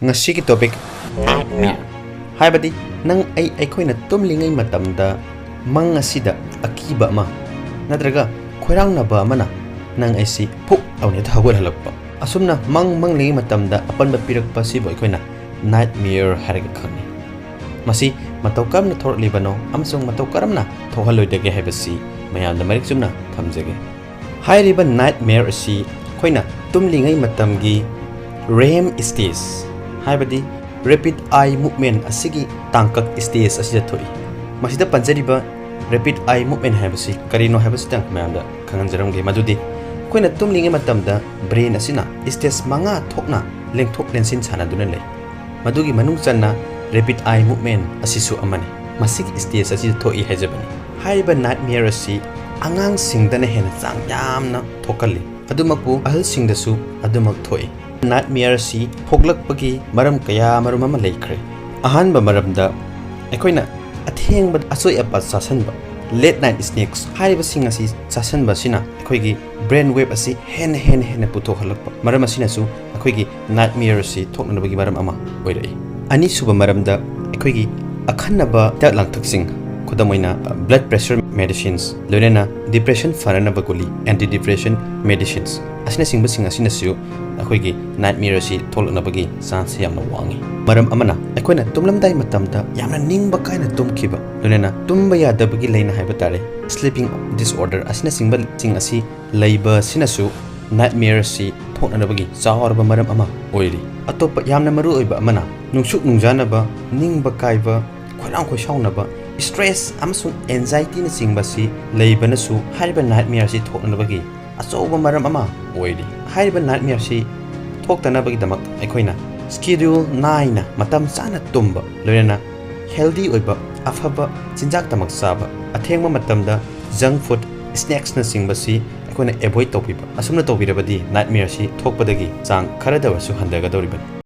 ngasi ki topic nightmare haibadi nang aikoina tumlingai matamda mang asida akiba ma nadraga khoirang na ba mana nang aisi phuk awne thawal halakpa asumna mang lingai matamda apan ba pirakpa si boi khoina nightmare harga khangni masi matau kam na thor libano amsung matau karamna thohaloi dege hebasi mayam da marik sumna thamjege hairiba nightmare si khoina tumlingai matamgi REM stage haibadi rapid eye movement asigi tangkak stage asida thoi masida panjariba rapid eye movement haibasi karino haibasi tang mayamda khanganjaramge madudi koina tumlingai matamda brain asina stage manga thokna lengthok lensin sanaduna lei madugi manung channa rapid eye movement asisu amani masig stage asida thoi hajabani haiba nightmare asi angang singdana hena chang yamna thokali adumakpu ahal singdasu adumak thoi nightmare si phoglakpagi maram kaya marum ama leikre ahanba maramda akoina athengba asoi apa sasanba late night snacks haiba sing asi sasanba sina akoigi brain wave asi hen puto halakpa maram asina su akoigi nightmare si thoknabagi maram ama oirai ani suba maramda akoigi akhanaba ta langthaksing khodamoina blood pressure medicines loinana depression faranaba guli anti depression medicines asina singba sing asina su akoigi nightmare si tholnabagi chance yamna wangi maram amana akoina tumlamdai matamda yamna ningba kaina tumkiba loinana tumba yadabagi leina haiba tare sleeping disorder asina singba sing asi leiba sinasu nightmare si thoknabagi chawrba maram ama oiri atopa yamna maru oiba amana nungsuk nungjanaba ningba kaiba khoirang khoi saunaba stress amasung anxiety na singbasi leibana su hariba nightmare si thoknabagi achouba maram ama oiri hariba nightmare si thoktanabagi damak aikoina schedule 9 na matam chana tumba loina healthy oiba afaba chinjak tamak saba athengma matamda junk food snacks na singbasi aikoina avoid topiba asumna tobirabadi nightmare si thokpadagi chang kharadawasu handaga doriban